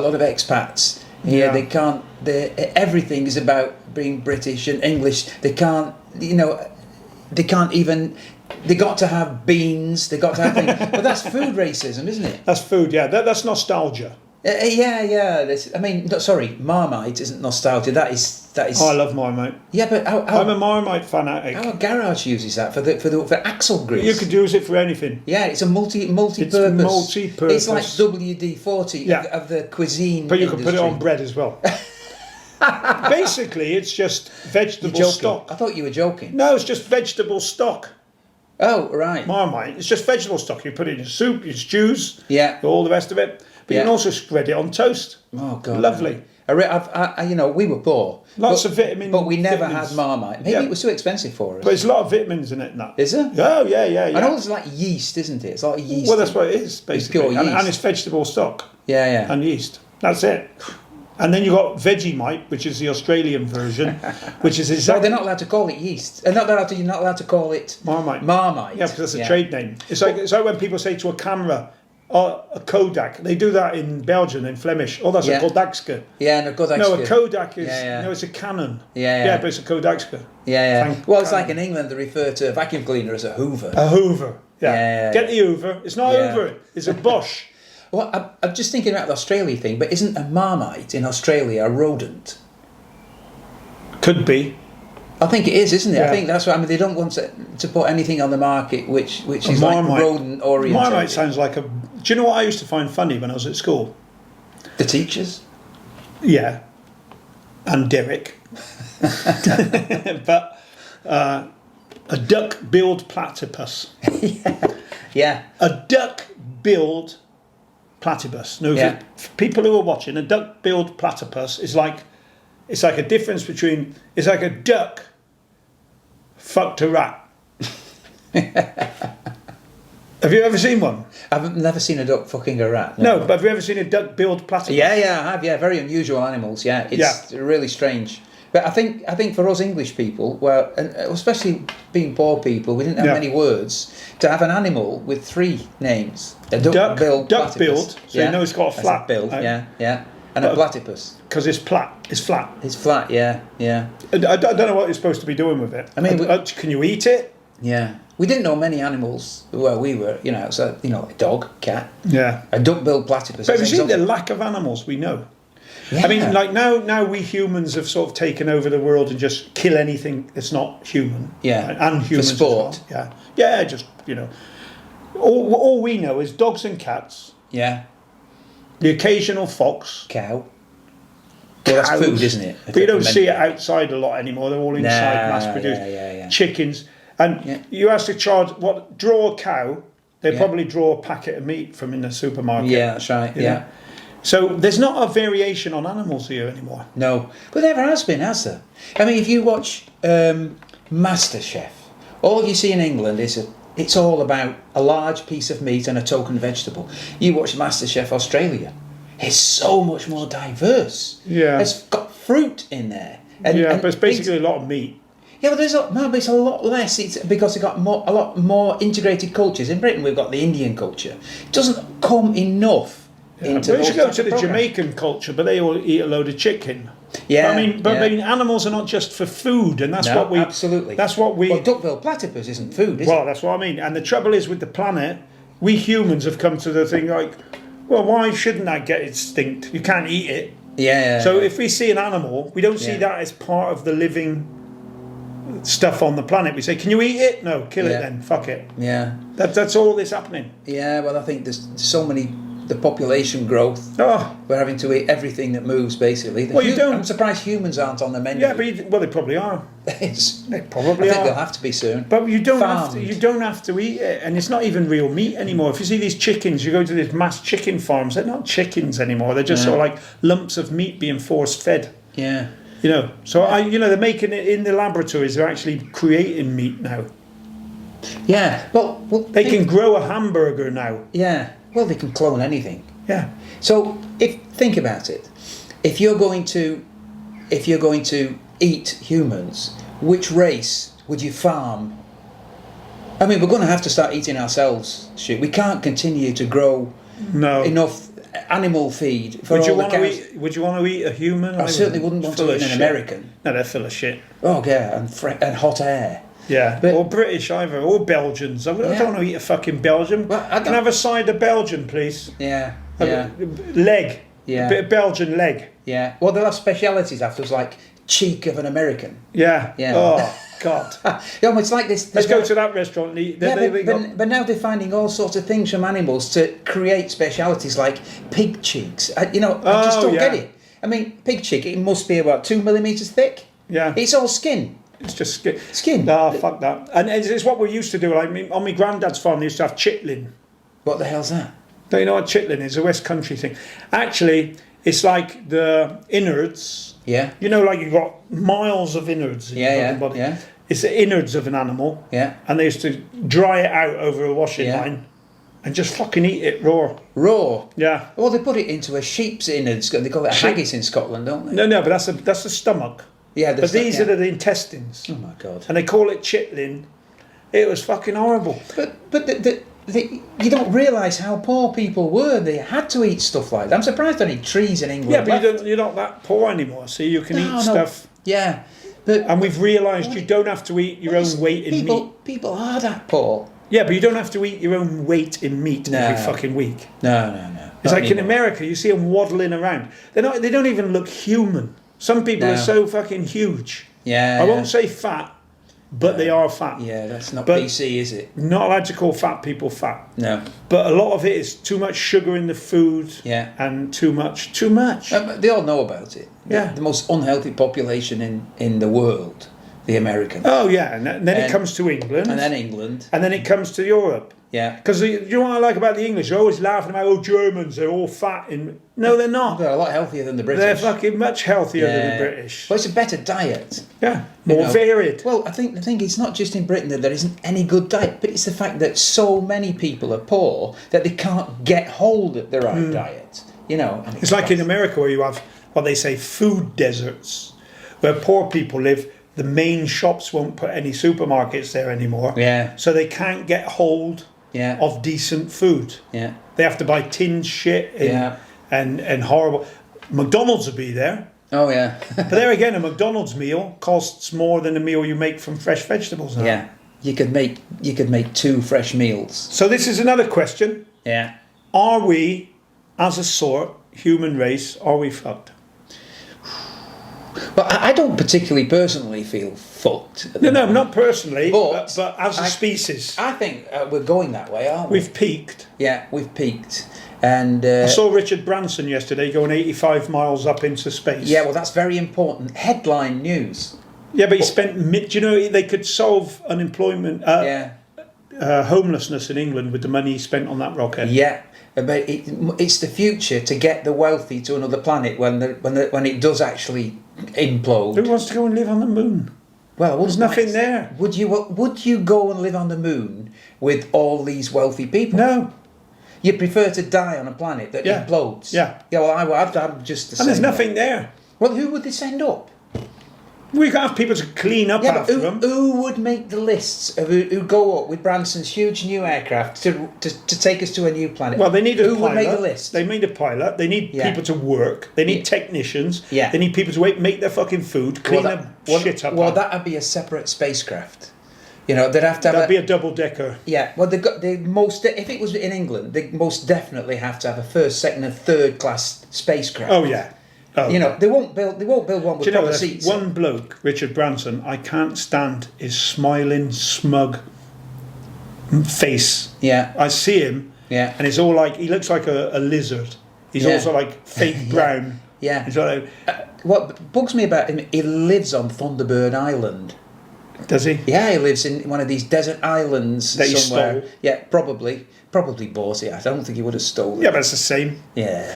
lot of expats here. Yeah. They can't. Everything is about being British and English. They can't. They can't even. They got to have beans. They got to have things. But that's food racism, isn't it? That's food. Yeah, that's nostalgia. Yeah. Sorry, Marmite isn't nostalgia. That is. Oh, I love Marmite. Yeah, but I'm a Marmite fanatic. Our garage uses that for axle grease. You could use it for anything. Yeah, it's a multi-purpose. It's multi-purpose. It's like WD-40 of the cuisine. But you can put it industry. on bread as well. Basically, it's just vegetable stock. I thought you were joking. No, it's just vegetable stock. Oh, right. Marmite. It's just vegetable stock. You put it in your soup, your stews, Yeah. all the rest of it. But you can also spread it on toast. Oh, God. Lovely. We were poor. Lots of vitamins. But we never had Marmite. Maybe it was too expensive for us. But there's a lot of vitamins in it and that. Is there? Oh, yeah. I know it's like yeast, isn't it? It's like yeast. Well, that's what it is, basically. It's pure yeast. And it's vegetable stock. Yeah. And yeast. That's it. And then you've got Vegemite, which is the Australian version, which is exactly... No, they're not allowed to call it yeast. You're not allowed to call it... Marmite. Marmite. Yeah, because that's a trade name. It's like when people say to a camera, a Kodak. They do that in Belgium, in Flemish. Oh, that's a Kodakske. Yeah, no, Kodakske. No, a Kodak is... Yeah. No, it's a Canon. Yeah. But it's a Kodakske. Yeah. Well, it's like in England, they refer to a vacuum cleaner as a Hoover. A Hoover. Yeah. Get the Hoover. It's not Hoover. It's a Bosch. Well, I'm just thinking about the Australia thing, but isn't a Marmite in Australia a rodent? Could be. I think it is, isn't it? Yeah. I think that's what. They don't want to put anything on the market which is like rodent oriented. Marmite sounds like a... Do you know what I used to find funny when I was at school? The teachers? Yeah. And Derek. But a duck-billed platypus. Yeah. A duck-billed platypus. No, for people who are watching, a duck-billed platypus is like... It's like a difference between... It's like a duck fucked a rat. Have you ever seen one? I've never seen a duck fucking a rat. No, but have you ever seen a duck-billed platypus? Yeah, I have. Yeah, very unusual animals. Yeah, it's really strange. But I think for us English people, well, and especially being poor people, we didn't have many words. To have an animal with three names: a duck-billed platypus. Duck-billed, so you know it's got a flat bill. Right? Yeah, and a platypus. Because it's flat. It's flat. It's flat. Yeah. I don't know what you're supposed to be doing with it. I mean, can you eat it? Yeah. We didn't know many animals where we were, so, a dog, cat, a duck-billed platypus. But have you seen the lack of animals we know? Yeah. I mean, like now we humans have sort of taken over the world and just kill anything that's not human. Yeah. Right? And humans for sport. As well. Yeah, just, all we know is dogs and cats. Yeah. The occasional fox. Cow. Well, that's food, isn't it? But you don't see it outside a lot anymore. They're all inside, mass-produced. Yeah. Chickens. And you ask the child, draw a cow, they probably draw a packet of meat from in the supermarket. Yeah, that's right, yeah. So there's not a variation on animals here anymore. No, but there has been, has there? I mean, if you watch MasterChef, all you see in England is it's all about a large piece of meat and a token vegetable. You watch MasterChef Australia, it's so much more diverse. Yeah. It's got fruit in there. But it's basically a lot of meat. Yeah, but it's a lot less. It's because they've got a lot more integrated cultures. In Britain, we've got the Indian culture. It doesn't come enough into those. You go to the programs. Jamaican culture, but they all eat a load of chicken. Yeah, I mean, animals are not just for food, and that's what we absolutely. That's what we. Well, duck-billed platypus isn't food, is it? Well, that's what I mean. And the trouble is with the planet, we humans have come to the thing like, well, why shouldn't that get extinct? You can't eat it. Yeah. So if we see an animal, we don't see that as part of the living stuff on the planet. We say, can you eat it? No, kill it then. Fuck it. Yeah. That's all that's happening. Yeah, well, I think there's so many... The population growth. Oh. We're having to eat everything that moves, basically. I'm surprised humans aren't on the menu. Yeah, but they probably are. They probably I think are. they'll have to be soon. But you don't have to eat it, and it's not even real meat anymore. If you see these chickens, you go to these mass chicken farms. They're not chickens anymore. They're just sort of like lumps of meat being force fed. Yeah. So they're making it in the laboratories. They're actually creating meat now. Yeah. Well they can grow a hamburger now. Yeah. Well, they can clone anything. Yeah. So think about it. If you're going to eat humans, which race would you farm? I mean, we're going to have to start eating ourselves. We can't continue to grow enough animal feed for Would you all the want to cows. eat? Would you want to eat a human? I certainly wouldn't want to eat an American. No, they're full of shit. Oh yeah, and hot air. Yeah, But- or British either, or Belgians. I don't want to eat a fucking Belgian. Well, I Can I have a side of Belgian, please? Yeah, A yeah, leg. Yeah. A bit of Belgian leg. yeah. Well, they'll have specialities afterwards, like cheek of an American. Yeah. Yeah. Oh, God. Yeah, it's like this. Let's go to that restaurant and eat. Yeah, but now they're finding all sorts of things from animals to create specialities like pig cheeks. I just don't get it. I mean, pig cheek, it must be about 2 millimeters thick. Yeah. It's all skin. It's just skin. Skin. Ah, fuck that. And it's what we used to do. Like on my granddad's farm, they used to have chitlin. What the hell's that? Don't you know what chitlin is? A West Country thing. Actually, it's like the innards. Yeah. You know, like you've got miles of innards in your fucking body. Yeah. It's the innards of an animal. Yeah. And they used to dry it out over a washing Yeah. line and just fucking eat it raw. Raw. Yeah. Well, they put it into a sheep's innards. They call it a haggis in Scotland, don't they? No, but that's the stomach. Yeah. But these are the intestines. Oh my god. And they call it chitlin. It was fucking horrible. But you don't realise how poor people were. They had to eat stuff like that. I'm surprised only trees in England. Yeah, but left. you're not that poor anymore, so you can eat stuff. Yeah, but And we've realised you don't have to eat your own weight in meat. People are that poor. Yeah, but you don't have to eat your own weight in meat every fucking week. No. It's Not like in anymore. America, you see them waddling around. They don't even look human. Some people No. are so fucking huge. Yeah. I won't say fat, but they are fat. Yeah, that's not But- PC, is it? Not allowed to call fat people fat. No. But a lot of it is too much sugar in the food. Yeah. And too much. They all know about it. Yeah. The most unhealthy population in the world, the American. Oh yeah, and then it comes to England. And then England. And then it comes to Europe. Yeah. Because you know what I like about the English? They're always laughing about, Germans, they're all fat. No, they're not. They're a lot healthier than the British. They're fucking much healthier than Yeah. the British. Well, it's a better diet. Yeah, You more know. varied. Well, I think the thing is not just in Britain that there isn't any good diet, but it's the fact that so many people are poor that they can't get hold of the right diet. And It's like in America where you have what they say food deserts, where poor people live. The main shops won't put any supermarkets there anymore. Yeah. So they can't get hold Yeah. of decent food. Yeah. They have to buy tinned shit and horrible. McDonald's will be there. Oh yeah. But there again, a McDonald's meal costs more than a meal you make from fresh vegetables now. Yeah. You could make 2 fresh meals. So this is another question. Yeah. Are we, as a sort, human race, are we fucked? But I don't particularly personally feel fucked. at the No, moment. not personally, But but as a species. I think we're going that way, aren't we? We've peaked. Yeah, we've peaked. And I saw Richard Branson yesterday going 85 miles up into space. yeah, well, that's very important. Headline news. Yeah, but he spent, do you know, they could solve unemployment, Yeah. homelessness in England with the money he spent on that rocket. Yeah, but it's the future to get the wealthy to another planet when it does actually implode. Who wants to go and live on the moon? Well, There's nothing there. Would you go and live on the moon with all these wealthy people? No. You prefer to die on a planet that Yeah. implodes? Yeah. Yeah, well, I'm just the same. And there's way. nothing there. Well, who would they send up? We could have people to clean up Yeah, but after them. who would make the lists of who go up with Branson's huge new aircraft to take us to a new planet? Well, they need a who pilot. would make the list? They need a pilot. They need Yeah. people to work. They need Yeah. technicians. Yeah. They need people to make their fucking food, clean shit up. Well, that'd be a separate spacecraft. They'd have to have That'd be a double decker. Yeah, well, if it was in England, they most definitely have to have a first, second, and third class spacecraft. Oh yeah. Oh. They won't build one with Do you know proper there's seats. one bloke, Richard Branson, I can't stand his smiling, smug face. Yeah, I see him, yeah, and it's all like he looks like a lizard. He's Yeah. also like fake brown. yeah. He's like, What bugs me about him? He lives on Thunderbird Island. does he? Yeah, he lives in one of these desert islands That he somewhere. stole. Yeah, probably bought it. I don't think he would have stolen Yeah, it. but it's the same. Yeah.